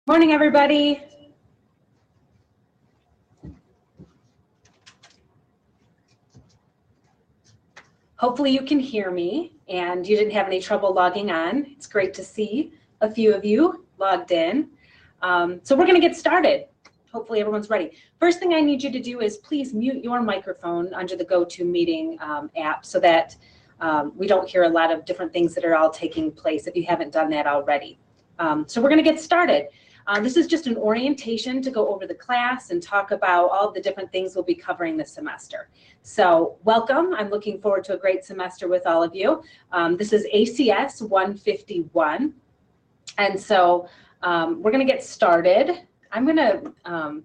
Morning, everybody. Hopefully you can hear me and you didn't have any trouble logging on. It's great to see a few of you logged in. So we're going to get started. Hopefully everyone's ready. First thing I need you to do is please mute your microphone under the GoToMeeting app so that we don't hear a lot of different things that are all taking place if you haven't done that already. So we're going to get started. This is just an orientation to go over the class and talk about all the different things we'll be covering this semester. So welcome. I'm looking forward to a great semester with all of you. This is ACS 151. And so we're going to get started. I'm going to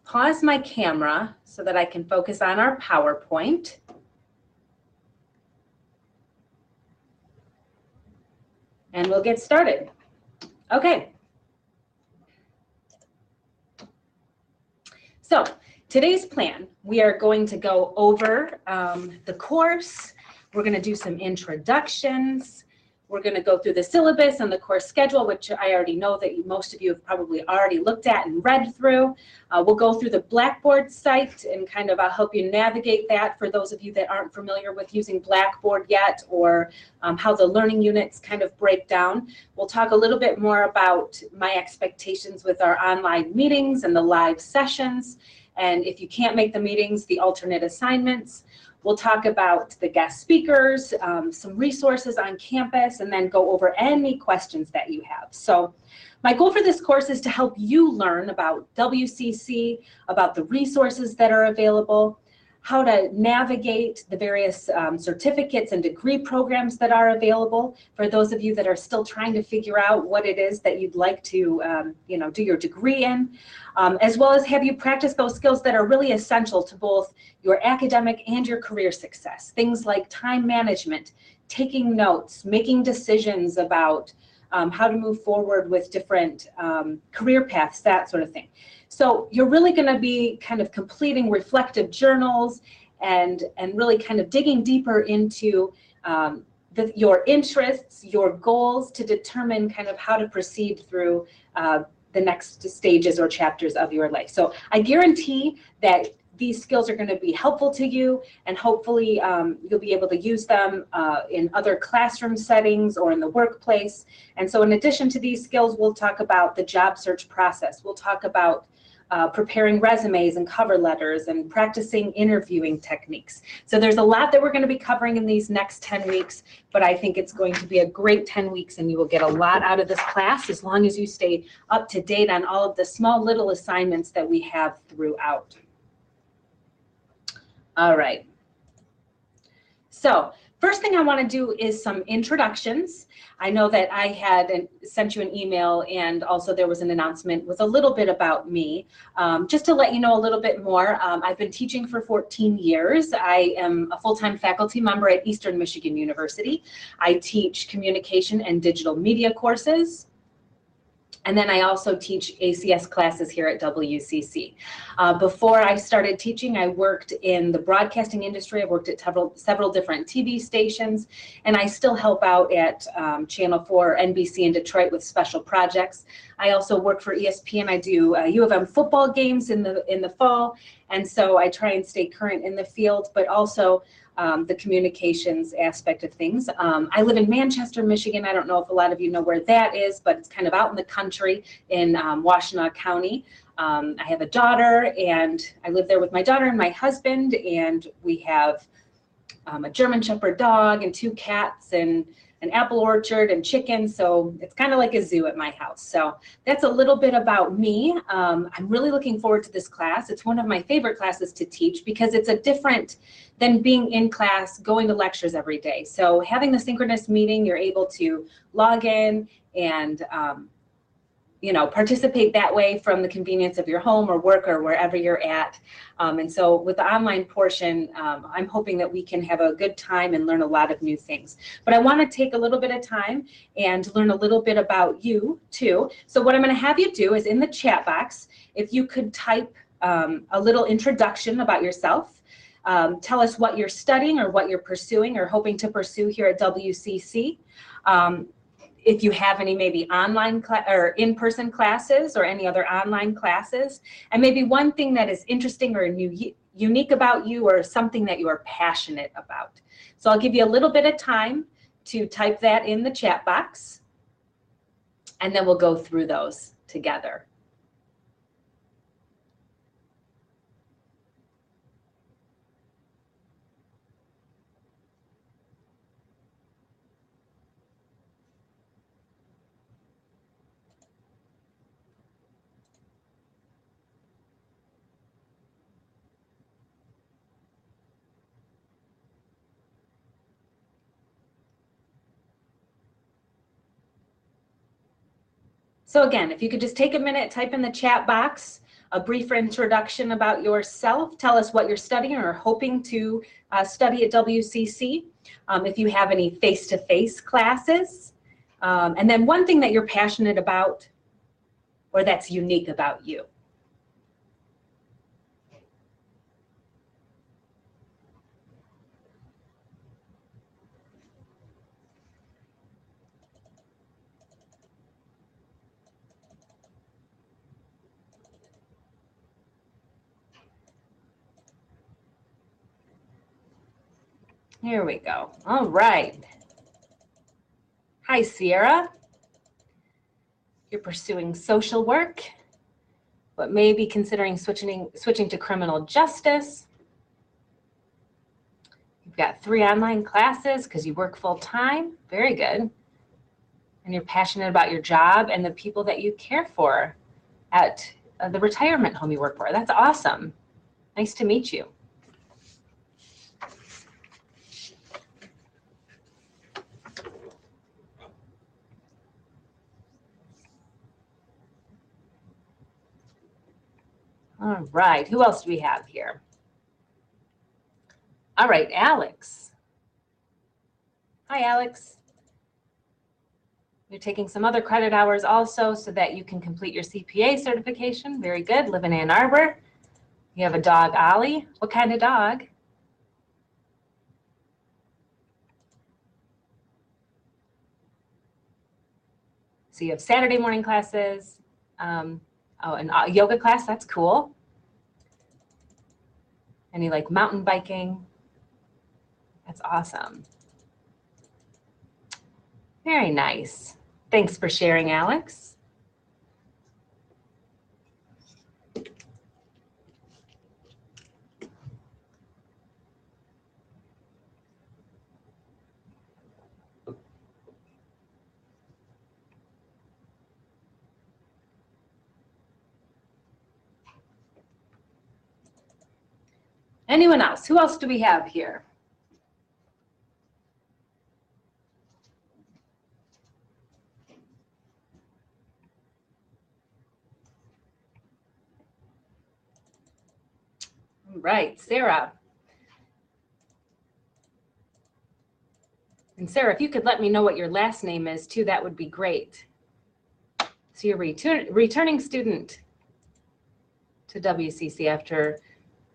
pause my camera so that I can focus on our PowerPoint. And we'll get started. Okay. So today's plan, we are going to go over the course. We're going to do some introductions. We're going to go through the syllabus and the course schedule, which I already know that most of you have probably already looked at and read through. We'll go through the Blackboard site and kind of I'll help you navigate that for those of you that aren't familiar with using Blackboard yet, or how the learning units kind of break down. We'll talk a little bit more about my expectations with our online meetings and the live sessions. And if you can't make the meetings, the alternate assignments. We'll talk about the guest speakers, some resources on campus, and then go over any questions that you have. So my goal for this course is to help you learn about WCC, about the resources that are available, how to navigate the various certificates and degree programs that are available for those of you that are still trying to figure out what it is that you'd like to do your degree in, as well as have you practice those skills that are really essential to both your academic and your career success. Things like time management, taking notes, making decisions about how to move forward with different career paths, that sort of thing. So you're really going to be kind of completing reflective journals and really kind of digging deeper into your interests, your goals to determine kind of how to proceed through the next stages or chapters of your life. So I guarantee that these skills are going to be helpful to you, and hopefully you'll be able to use them in other classroom settings or in the workplace. And so in addition to these skills, we'll talk about the job search process. We'll talk about preparing resumes and cover letters and practicing interviewing techniques. So there's a lot that we're going to be covering in these next 10 weeks, but I think it's going to be a great 10 weeks and you will get a lot out of this class as long as you stay up to date on all of the small little assignments that we have throughout. All right. So first thing I want to do is some introductions. I know that I had sent you an email and also there was an announcement with a little bit about me. Just to let you know a little bit more, I've been teaching for 14 years. I am a full-time faculty member at Eastern Michigan University. I teach communication and digital media courses. And then I also teach ACS classes here at WCC. Before I started teaching, I worked in the broadcasting industry. I've worked at several different TV stations, and I still help out at Channel 4 NBC in Detroit with special projects. I also work for ESPN. I do U of M football games in the fall, and so I try and stay current in the field, but also the communications aspect of things. I live in Manchester, Michigan. I don't know if a lot of you know where that is, but it's kind of out in the country in Washtenaw County. I have a daughter, and I live there with my daughter and my husband, and we have a German Shepherd dog and 2 cats and an apple orchard and chickens. So it's kind of like a zoo at my house. So that's a little bit about me. I'm really looking forward to this class. It's one of my favorite classes to teach because it's a different than being in class, going to lectures every day. So having the synchronous meeting, you're able to log in and participate that way from the convenience of your home or work or wherever you're at. And so with the online portion, I'm hoping that we can have a good time and learn a lot of new things. But I want to take a little bit of time and learn a little bit about you too. So what I'm going to have you do is in the chat box, if you could type a little introduction about yourself, tell us what you're studying or what you're pursuing or hoping to pursue here at WCC. if you have any maybe online or in-person classes or any other online classes, and maybe one thing that is interesting or unique about you or something that you are passionate about. So I'll give you a little bit of time to type that in the chat box, and then we'll go through those together. So again, if you could just take a minute, type in the chat box a brief introduction about yourself. Tell us what you're studying or hoping to study at WCC. If you have any face-to-face classes. And then one thing that you're passionate about or that's unique about you. Here we go. All right. Hi, Sierra. You're pursuing social work, but maybe considering switching to criminal justice. You've got 3 online classes because you work full time. Very good. And you're passionate about your job and the people that you care for at the retirement home you work for. That's awesome. Nice to meet you. All right, who else do we have here? All right, Alex. Hi, Alex. You're taking some other credit hours also so that you can complete your CPA certification. Very good. Live in Ann Arbor. You have a dog, Ollie. What kind of dog? So you have Saturday morning classes. Oh, and a yoga class. That's cool. And you like mountain biking. That's awesome. Very nice. Thanks for sharing, Alex. Anyone else? Who else do we have here? All right, Sarah. And Sarah, if you could let me know what your last name is too, that would be great. So you're returning student to WCC after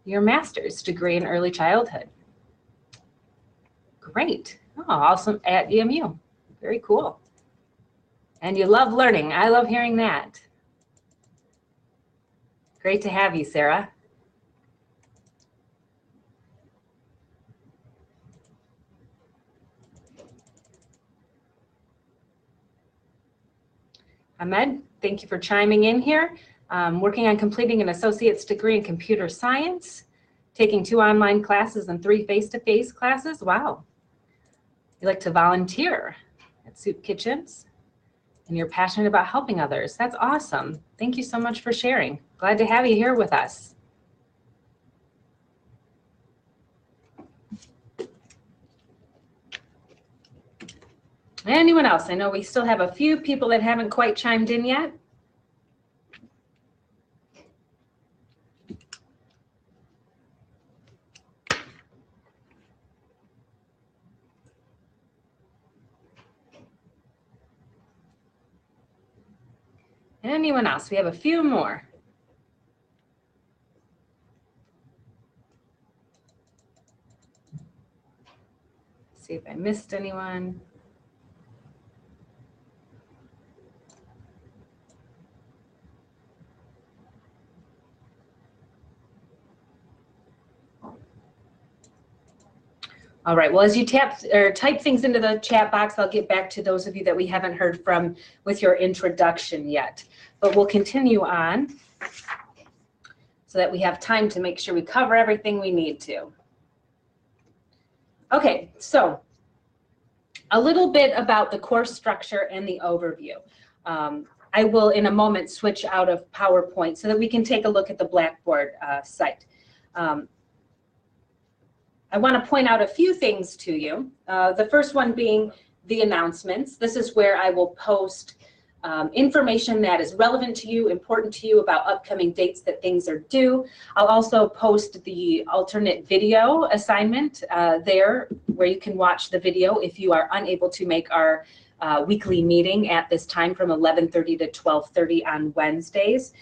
your master's degree in early childhood. Great. Oh, awesome. At EMU. Very cool. And you love learning. I love hearing that. Great to have you, Sarah. Ahmed, thank you for chiming in here. Working on completing an associate's degree in computer science, taking 2 online classes and 3 face-to-face classes. Wow. You like to volunteer at Soup Kitchens, and you're passionate about helping others. That's awesome. Thank you so much for sharing. Glad to have you here with us. Anyone else? I know we still have a few people that haven't quite chimed in yet. Anyone else? We have a few more. See if I missed anyone. All right, well, as you tap or type things into the chat box, I'll get back to those of you that we haven't heard from with your introduction yet. But we'll continue on so that we have time to make sure we cover everything we need to. Okay, so a little bit about the course structure and the overview. I will in a moment switch out of PowerPoint so that we can take a look at the Blackboard site. I want to point out a few things to you. The first one being the announcements. This is where I will post information that is relevant to you, important to you about upcoming dates that things are due. I'll also post the alternate video assignment there where you can watch the video if you are unable to make our weekly meeting at this time from 11:30 to 12:30 on Wednesdays.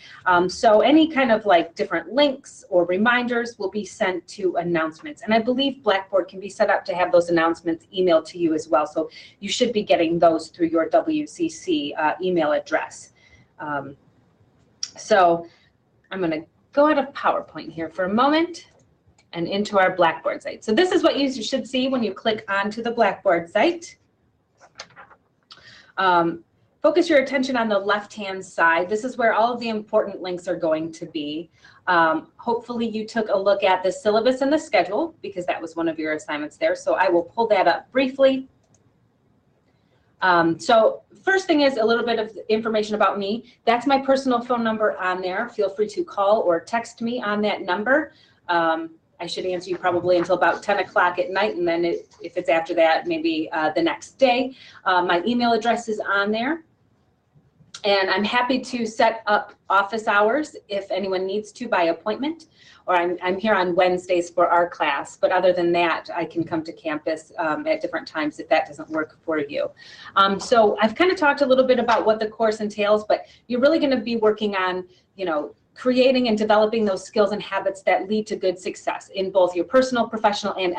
So any kind of like different links or reminders will be sent to announcements. And I believe Blackboard can be set up to have those announcements emailed to you as well. So you should be getting those through your WCC email address. So I'm going to go out of PowerPoint here for a moment and into our Blackboard site. So this is what you should see when you click onto the Blackboard site. Focus your attention on the left-hand side. This is where all of the important links are going to be. Hopefully you took a look at the syllabus and the schedule because that was one of your assignments there. So I will pull that up briefly. So first thing is a little bit of information about me. That's my personal phone number on there. Feel free to call or text me on that number. I should answer you probably until about 10 o'clock at night, and then if it's after that, maybe the next day. My email address is on there, and I'm happy to set up office hours if anyone needs to by appointment, or I'm here on Wednesdays for our class, but other than that, I can come to campus at different times if that doesn't work for you. So I've kind of talked a little bit about what the course entails, but you're really going to be working on, creating and developing those skills and habits that lead to good success in both your personal, professional, and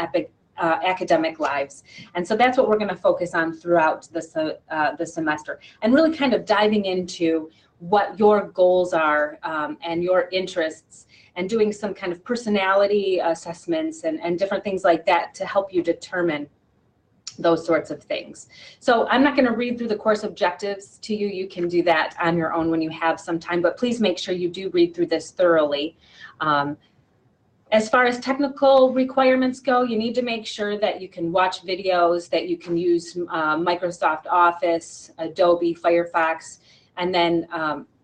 academic lives. And so that's what we're going to focus on throughout the semester, and really kind of diving into what your goals are and your interests, and doing some kind of personality assessments and different things like that to help you determine those sorts of things. So I'm not going to read through the course objectives to you. You can do that on your own when you have some time, but please make sure you do read through this thoroughly. As far as technical requirements go, you need to make sure that you can watch videos, that you can use Microsoft Office, Adobe, Firefox, and then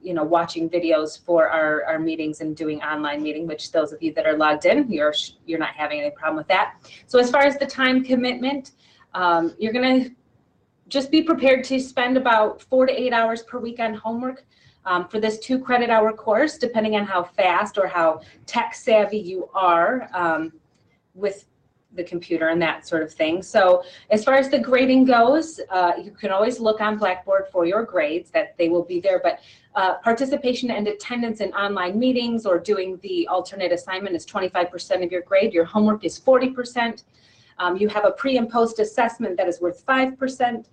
watching videos for our meetings and doing online meeting, which those of you that are logged in, you're not having any problem with that. So as far as the time commitment, you're going to just be prepared to spend about 4 to 8 hours per week on homework for this 2 credit hour course, depending on how fast or how tech savvy you are with the computer and that sort of thing. So as far as the grading goes, you can always look on Blackboard for your grades, that they will be there, but participation and attendance in online meetings or doing the alternate assignment is 25% of your grade. Your homework is 40%. You have a pre and post assessment that is worth 5%.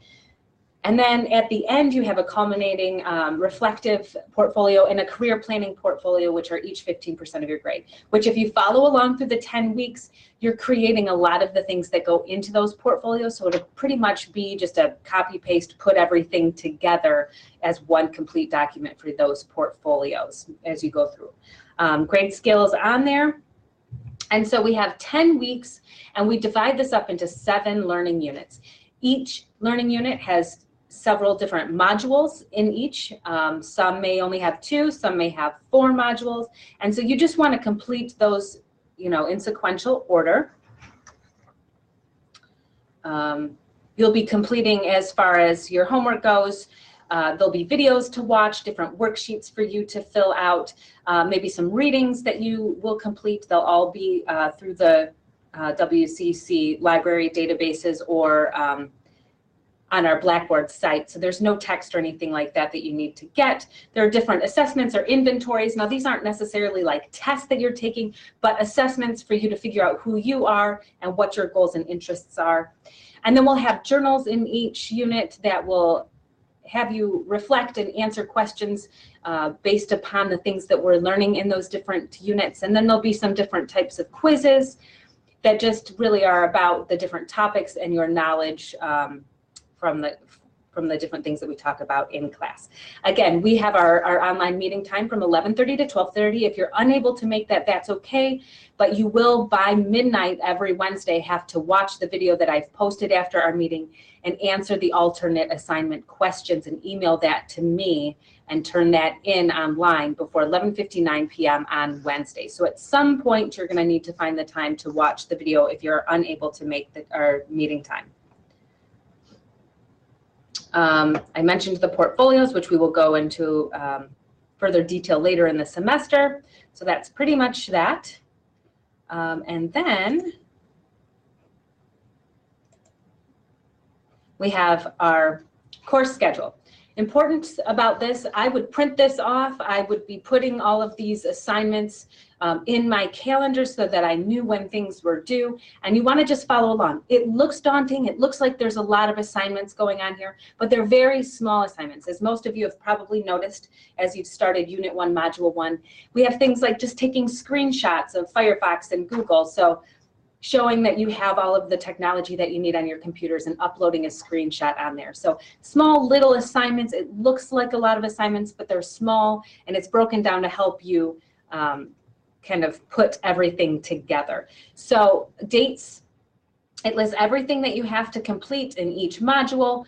And then at the end, you have a culminating reflective portfolio and a career planning portfolio, which are each 15% of your grade, which if you follow along through the 10 weeks, you're creating a lot of the things that go into those portfolios. So it'll pretty much be just a copy paste, put everything together as one complete document for those portfolios as you go through. Grade skills on there. And so we have 10 weeks, and we divide this up into 7 learning units. Each learning unit has several different modules in each. Some may only have 2, some may have 4 modules. And so you just want to complete those, in sequential order. You'll be completing as far as your homework goes. There'll be videos to watch, different worksheets for you to fill out, maybe some readings that you will complete. They'll all be through the WCC library databases or on our Blackboard site. So there's no text or anything like that that you need to get. There are different assessments or inventories. Now these aren't necessarily like tests that you're taking, but assessments for you to figure out who you are and what your goals and interests are. And then we'll have journals in each unit that will have you reflect and answer questions based upon the things that we're learning in those different units. And then there'll be some different types of quizzes. that just really are about the different topics and your knowledge from the different things that we talk about in class. Again, we have our online meeting time from 11:30 to 12:30. If you're unable to make that, that's okay, but you will by midnight every Wednesday have to watch the video that I've posted after our meeting and answer the alternate assignment questions and email that to me and turn that in online before 11:59 p.m. on Wednesday. So at some point, you're gonna need to find the time to watch the video if you're unable to make our meeting time. I mentioned the portfolios, which we will go into further detail later in the semester. So that's pretty much that. And then we have our course schedule. Important about this, I would print this off. I would be putting all of these assignments in my calendar so that I knew when things were due, and you want to just follow along. It looks daunting. It looks like there's a lot of assignments going on here, but they're very small assignments. As most of you have probably noticed as you've started Unit 1, Module 1, we have things like just taking screenshots of Firefox and Google. So showing that you have all of the technology that you need on your computers and uploading a screenshot on there. So small little assignments. It looks like a lot of assignments, but they're small, and it's broken down to help you kind of put everything together. So dates, it lists everything that you have to complete in each module.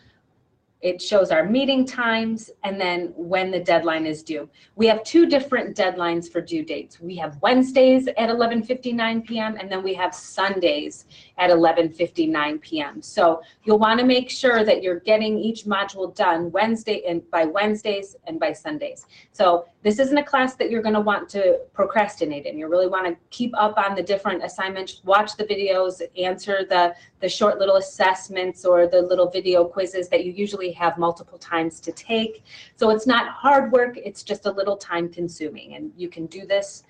It shows our meeting times and then when the deadline is due. We have two different deadlines for due dates. We have Wednesdays at 11:59 p.m. and then we have Sundays at 11:59 p.m. So you'll want to make sure that you're getting each module done by Wednesdays and by Sundays. So this isn't a class that you're going to want to procrastinate in. You really want to keep up on the different assignments, watch the videos, answer the short little assessments or the little video quizzes that you usually have multiple times to take. So it's not hard work, it's just a little time consuming, and you can do this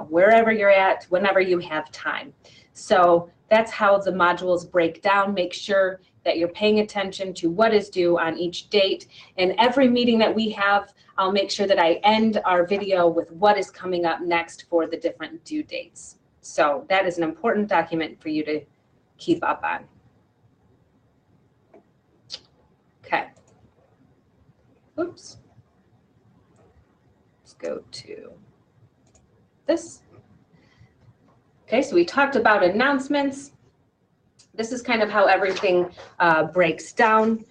wherever you're at, whenever you have time. So that's how the modules break down. Make sure that you're paying attention to what is due on each date. And every meeting that we have, I'll make sure that I end our video with what is coming up next for the different due dates. So that is an important document for you to keep up on. Okay. Oops. Let's go to this. Okay, so we talked about announcements. This is kind of how everything breaks down.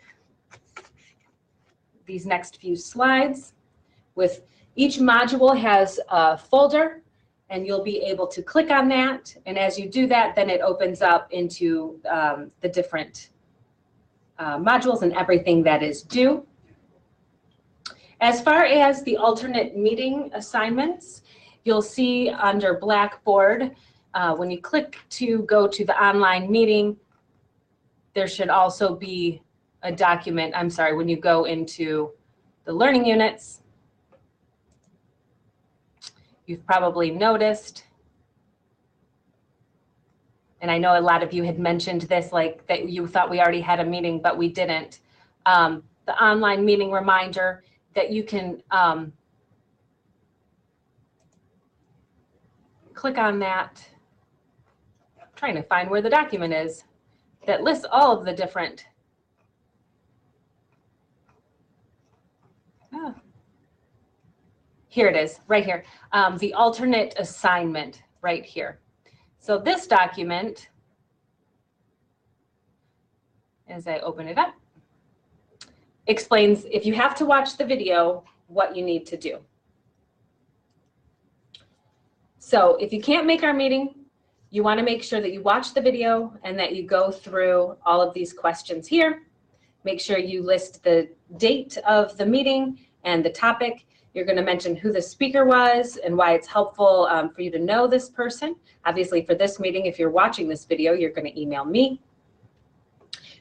These next few slides. With each module has a folder, and you'll be able to click on that. And as you do that, then it opens up into the different modules and everything that is due. As far as the alternate meeting assignments, you'll see under Blackboard, when you click to go to the online meeting, there should also be a document. I'm sorry, when you go into the learning units, you've probably noticed, and I know a lot of you had mentioned this, like that you thought we already had a meeting, but we didn't. The online meeting reminder that you can click on that. I'm trying to find where the document is that lists all of the different. Here it is, right here. The alternate assignment right here. So this document, as I open it up, explains if you have to watch the video, what you need to do. So if you can't make our meeting, you want to make sure that you watch the video and that you go through all of these questions here. Make sure you list the date of the meeting and the topic. You're going to mention who the speaker was and why it's helpful for you to know this person. Obviously, for this meeting, if you're watching this video, you're going to email me.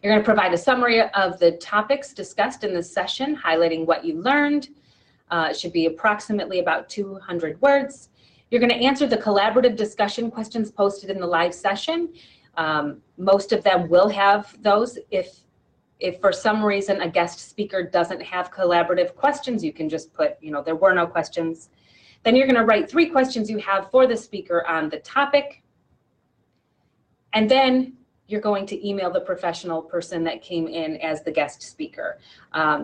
You're going to provide a summary of the topics discussed in this session, highlighting what you learned. It should be approximately about 200 words. You're going to answer the collaborative discussion questions posted in the live session. Most of them will have those. If for some reason a guest speaker doesn't have collaborative questions, you can just put, there were no questions. Then you're going to write 3 questions you have for the speaker on the topic. And then you're going to email the professional person that came in as the guest speaker.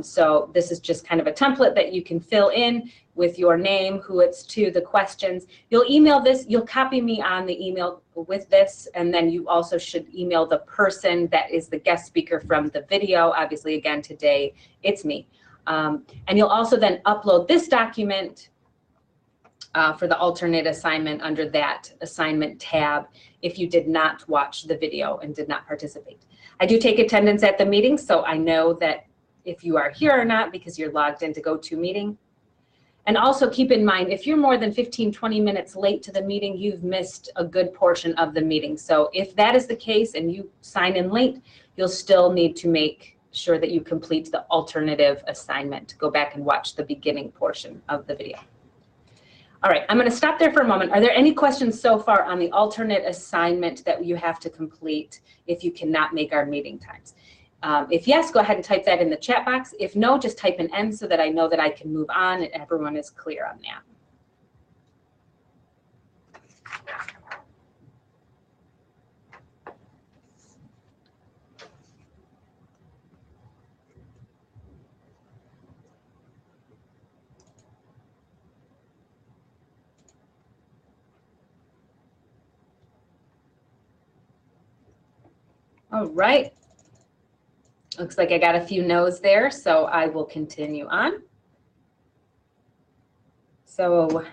So this is just kind of a template that you can fill in with your name, who it's to, the questions. You'll email this, you'll copy me on the email with this, and then you also should email the person that is the guest speaker from the video. Obviously, again, today, it's me. And you'll also then upload this document for the alternate assignment under that assignment tab if you did not watch the video and did not participate. I do take attendance at the meeting, so I know that if you are here or not because you're logged into GoToMeeting. And also keep in mind, if you're more than 15, 20 minutes late to the meeting, you've missed a good portion of the meeting. So if that is the case and you sign in late, you'll still need to make sure that you complete the alternative assignment. Go back and watch the beginning portion of the video. All right, I'm going to stop there for a moment. Are there any questions so far on the alternate assignment that you have to complete if you cannot make our meeting times? If yes, go ahead and type that in the chat box. If no, just type an N so that I know that I can move on and everyone is clear on that. All right. Looks like I got a few no's there, so I will continue on. So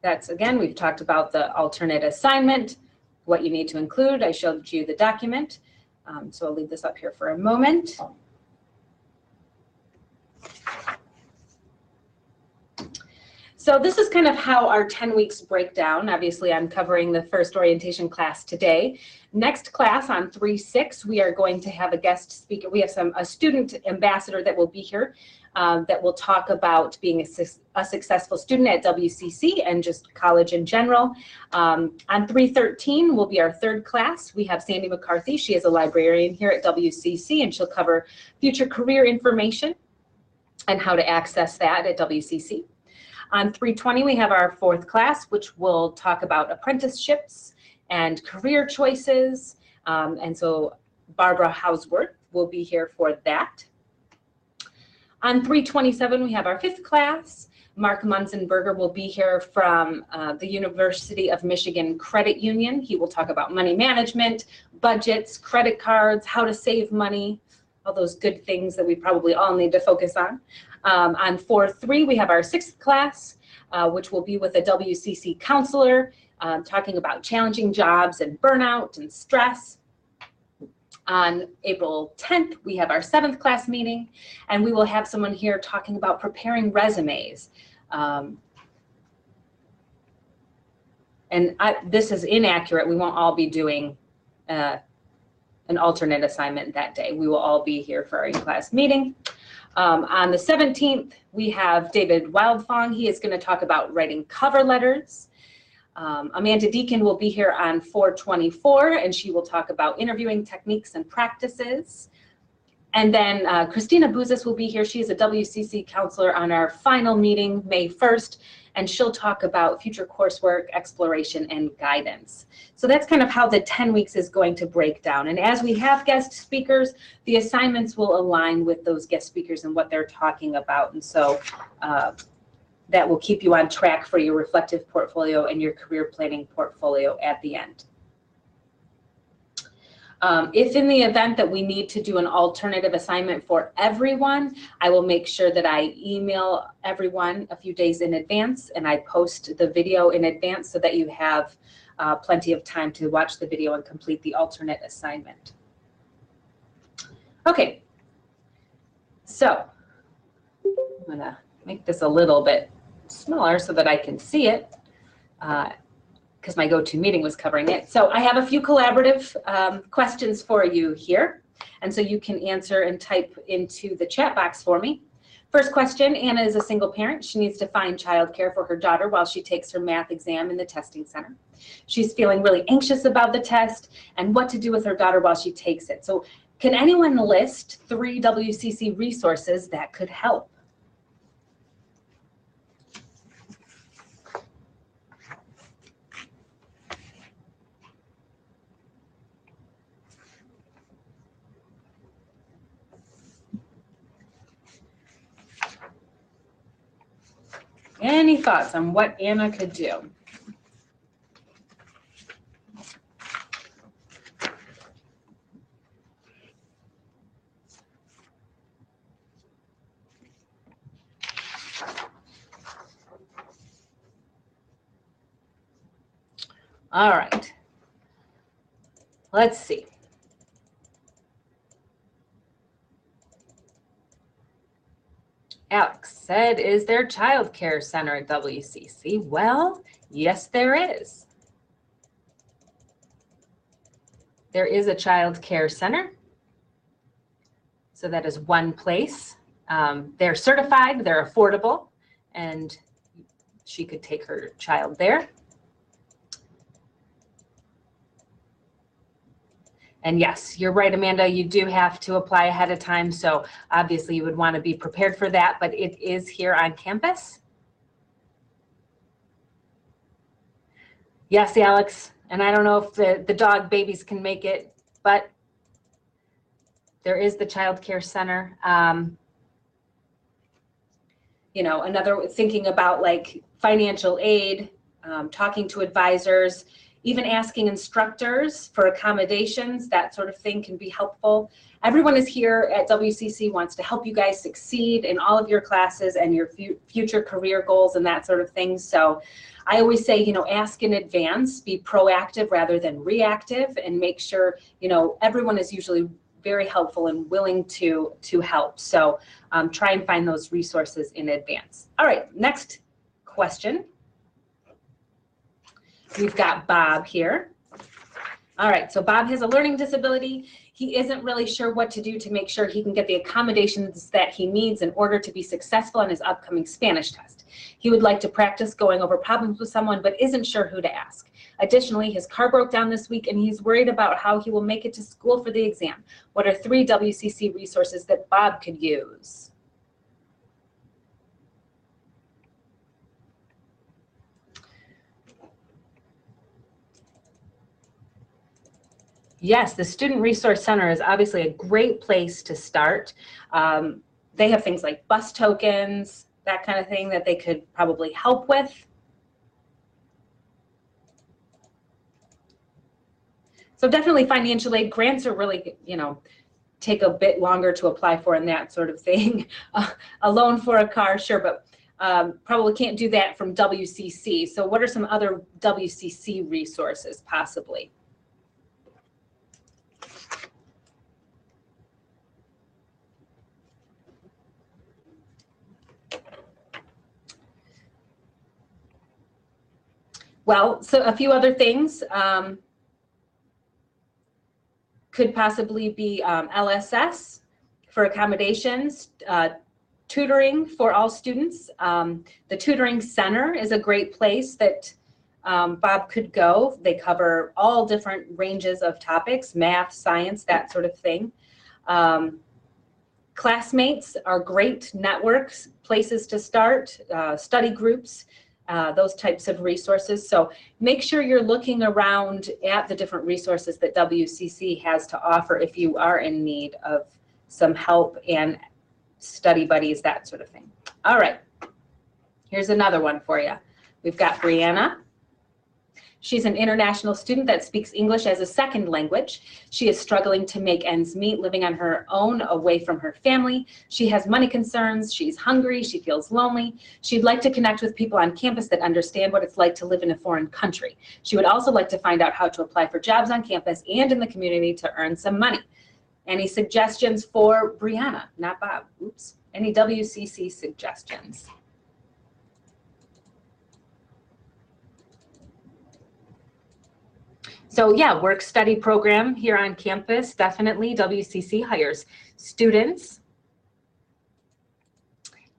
that's, again, we've talked about the alternate assignment, what you need to include. I showed you the document, so I'll leave this up here for a moment. So this is kind of how our 10 weeks break down. Obviously, I'm covering the first orientation class today. Next class on 3/6, we are going to have a guest speaker. We have a student ambassador that will be here that will talk about being a successful student at WCC and just college in general. On 3/13 will be our third class. We have Sandy McCarthy. She is a librarian here at WCC, and she'll cover future career information and how to access that at WCC. On 3/20, we have our fourth class, which will talk about apprenticeships and career choices. And so Barbara Hausworth will be here for that. On 3/27, we have our fifth class. Mark Munzenberger will be here from the University of Michigan Credit Union. He will talk about money management, budgets, credit cards, how to save money, all those good things that we probably all need to focus on. On 4/3, we have our sixth class, which will be with a WCC counselor, talking about challenging jobs and burnout and stress. On April 10th, we have our seventh class meeting, and we will have someone here talking about preparing resumes. This is inaccurate. We won't all be doing an alternate assignment that day. We will all be here for our in-class meeting. On the 17th, we have David Wildfong. He is going to talk about writing cover letters. Amanda Deacon will be here on 4/24, and she will talk about interviewing techniques and practices. And then Christina Bouzis will be here. She is a WCC counselor on our final meeting, May 1st, and she'll talk about future coursework, exploration, and guidance. So that's kind of how the 10 weeks is going to break down. And as we have guest speakers, the assignments will align with those guest speakers and what they're talking about. And so that will keep you on track for your reflective portfolio and your career planning portfolio at the end. If in the event that we need to do an alternative assignment for everyone, I will make sure that I email everyone a few days in advance and I post the video in advance so that you have plenty of time to watch the video and complete the alternate assignment. Okay, so I'm gonna make this a little bit smaller so that I can see it. Because my GoToMeeting was covering it. So I have a few collaborative questions for you here. And so you can answer and type into the chat box for me. First question, Anna is a single parent. She needs to find childcare for her daughter while she takes her math exam in the testing center. She's feeling really anxious about the test and what to do with her daughter while she takes it. So can anyone list 3 WCC resources that could help? Any thoughts on what Anna could do? All right. Let's see. Alex said, is there child care center at WCC? Well, yes, there is. There is a child care center. So that is one place. They're certified, they're affordable, and she could take her child there. And yes, you're right, Amanda, you do have to apply ahead of time. So obviously you would want to be prepared for that, but it is here on campus. Yes, Alex, and I don't know if the dog babies can make it, but there is the child care center. You know, another thinking about like financial aid, talking to advisors, even asking instructors for accommodations, that sort of thing can be helpful. Everyone is here at WCC wants to help you guys succeed in all of your classes and your future career goals and that sort of thing. So I always say, you know, ask in advance, be proactive rather than reactive, and make sure, you know, everyone is usually very helpful and willing to help. So try and find those resources in advance. All right, next question. We've got Bob here. All right, so Bob has a learning disability. He isn't really sure what to do to make sure he can get the accommodations that he needs in order to be successful on his upcoming Spanish test. He would like to practice going over problems with someone, but isn't sure who to ask. Additionally, his car broke down this week and he's worried about how he will make it to school for the exam. What are 3 WCC resources that Bob could use? Yes, the Student Resource Center is obviously a great place to start. They have things like bus tokens, that kind of thing that they could probably help with. So definitely financial aid grants are really, you know, take a bit longer to apply for and that sort of thing. A loan for a car, sure, but probably can't do that from WCC. So what are some other WCC resources possibly? Well, so a few other things could possibly be LSS for accommodations, tutoring for all students. The tutoring center is a great place that Bob could go. They cover all different ranges of topics, math, science, that sort of thing. Classmates are great networks, places to start, study groups, those types of resources. So make sure you're looking around at the different resources that WCC has to offer if you are in need of some help and study buddies, that sort of thing. All right, here's another one for you. We've got Brianna. She's an international student that speaks English as a second language. She is struggling to make ends meet, living on her own away from her family. She has money concerns, she's hungry, she feels lonely. She'd like to connect with people on campus that understand what it's like to live in a foreign country. She would also like to find out how to apply for jobs on campus and in the community to earn some money. Any suggestions for Brianna? Not Bob, oops. Any WCC suggestions? So yeah, work study program here on campus, definitely. WCC hires students.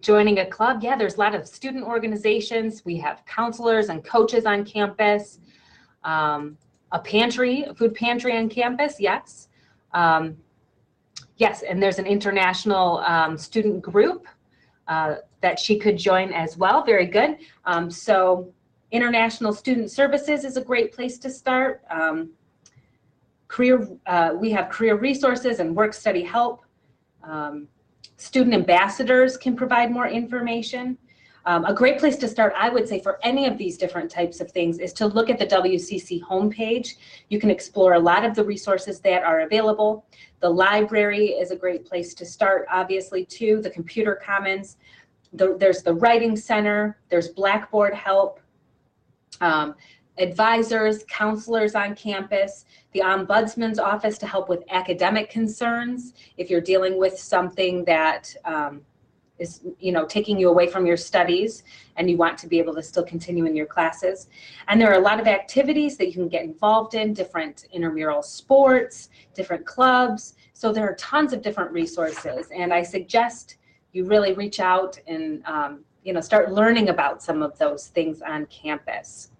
Joining a club, yeah, there's a lot of student organizations. We have counselors and coaches on campus. A pantry, a food pantry on campus, yes. Yes, and there's an international student group that she could join as well, very good. So International Student Services is a great place to start. We have career resources and work study help. Student ambassadors can provide more information. A great place to start, I would say, for any of these different types of things is to look at the WCC homepage. You can explore a lot of the resources that are available. The library is a great place to start, obviously, too. The Computer Commons. There's the Writing Center. There's Blackboard help. Advisors, counselors on campus, the Ombudsman's office to help with academic concerns. If you're dealing with something that is, taking you away from your studies and you want to be able to still continue in your classes. And there are a lot of activities that you can get involved in, different intramural sports, different clubs. So there are tons of different resources. And I suggest you really reach out and, start learning about some of those things on campus.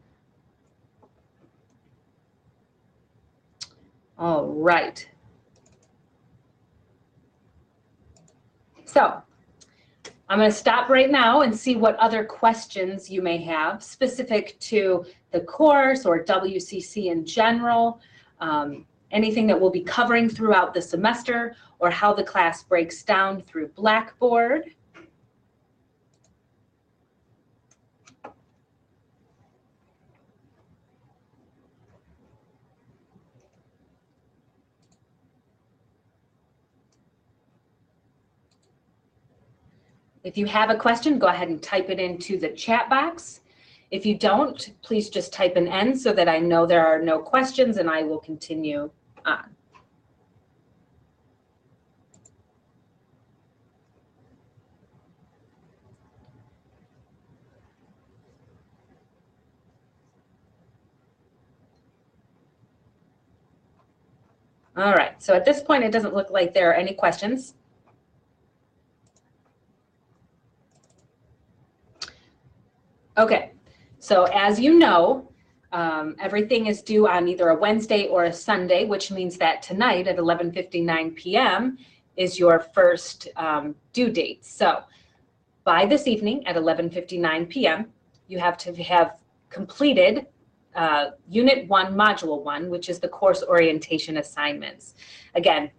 All right. So I'm going to stop right now and see what other questions you may have specific to the course or WCC in general, anything that we'll be covering throughout the semester, or how the class breaks down through Blackboard. If you have a question, go ahead and type it into the chat box. If you don't, please just type an N so that I know there are no questions and I will continue on. All right, so at this point, it doesn't look like there are any questions. Okay, so as you know, everything is due on either a Wednesday or a Sunday, which means that tonight at 11:59 p.m. is your first due date. So by this evening at 11:59 p.m., you have to have completed Unit 1, Module 1, which is the course orientation assignments. Again,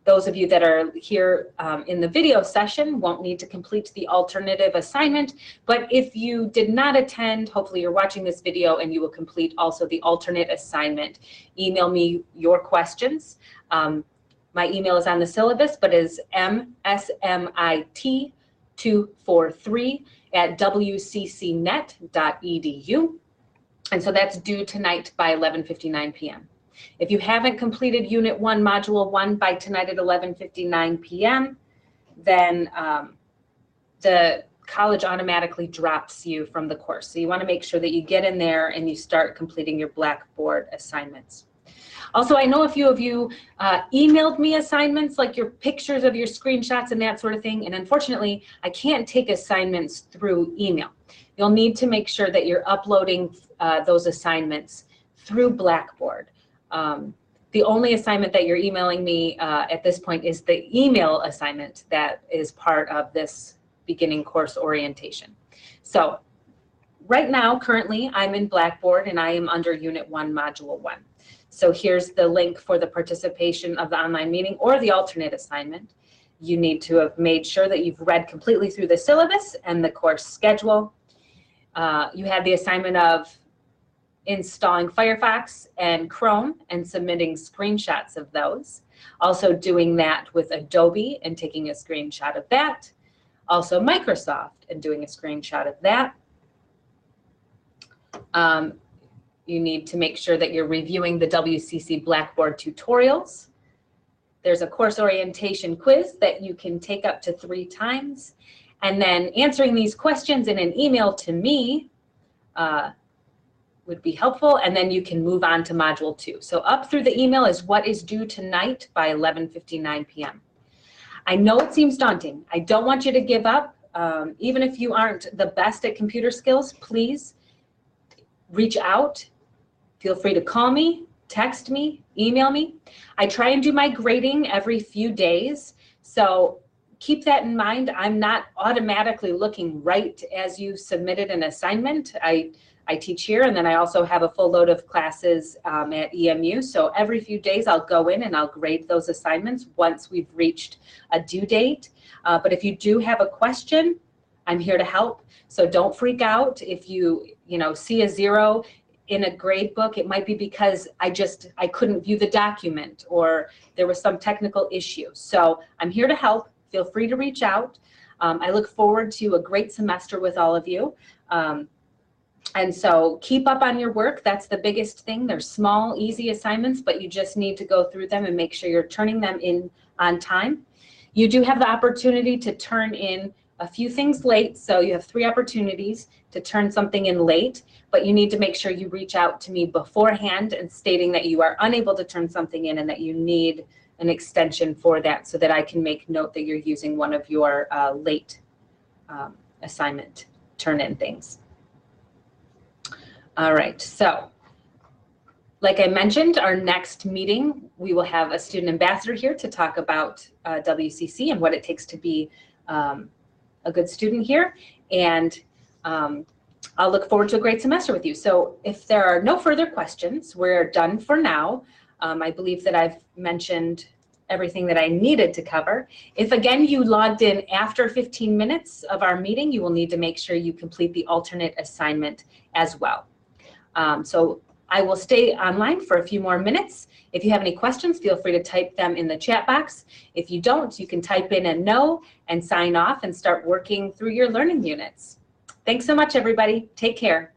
those of you that are here in the video session won't need to complete the alternative assignment, but if you did not attend, hopefully you're watching this video and you will complete also the alternate assignment. Email me your questions. My email is on the syllabus, but is msmit243@wccnet.edu. And so that's due tonight by 11:59 p.m. If you haven't completed Unit 1, Module 1 by tonight at 11:59 p.m., then the college automatically drops you from the course. So you want to make sure that you get in there and you start completing your Blackboard assignments. Also, I know a few of you emailed me assignments, like your pictures of your screenshots and that sort of thing. And unfortunately, I can't take assignments through email. You'll need to make sure that you're uploading those assignments through Blackboard. The only assignment that you're emailing me at this point is the email assignment that is part of this beginning course orientation. So right now, currently, I'm in Blackboard and I am under Unit 1, Module 1. So here's the link for the participation of the online meeting or the alternate assignment. You need to have made sure that you've read completely through the syllabus and the course schedule. You had the assignment of installing Firefox and Chrome and submitting screenshots of those. Also doing that with Adobe and taking a screenshot of that. Also Microsoft and doing a screenshot of that. You need to make sure that you're reviewing the WCC Blackboard tutorials. There's a course orientation quiz that you can take up to 3 times. And then answering these questions in an email to me would be helpful, and then you can move on to Module 2. So up through the email is what is due tonight by 11:59 p.m. I know it seems daunting. I don't want you to give up. Even if you aren't the best at computer skills, please reach out. Feel free to call me, text me, email me. I try and do my grading every few days, so keep that in mind. I'm not automatically looking right as you submitted an assignment. I teach here, and then I also have a full load of classes at EMU. So every few days I'll go in and I'll grade those assignments once we've reached a due date. But if you do have a question, I'm here to help. So don't freak out if you see a 0 in a grade book. It might be because I couldn't view the document or there was some technical issue. So I'm here to help. Feel free to reach out. I look forward to a great semester with all of you. And so keep up on your work. That's the biggest thing. They're small, easy assignments, but you just need to go through them and make sure you're turning them in on time. You do have the opportunity to turn in a few things late. So you have 3 opportunities to turn something in late, but you need to make sure you reach out to me beforehand and stating that you are unable to turn something in and that you need an extension for that so that I can make note that you're using one of your late assignment turn-in things. All right, so like I mentioned, our next meeting, we will have a student ambassador here to talk about WCC and what it takes to be a good student here. And I'll look forward to a great semester with you. So if there are no further questions, we're done for now. I believe that I've mentioned everything that I needed to cover. If again you logged in after 15 minutes of our meeting, you will need to make sure you complete the alternate assignment as well. So I will stay online for a few more minutes. If you have any questions, feel free to type them in the chat box. If you don't, you can type in a no and sign off and start working through your learning units. Thanks so much, everybody. Take care.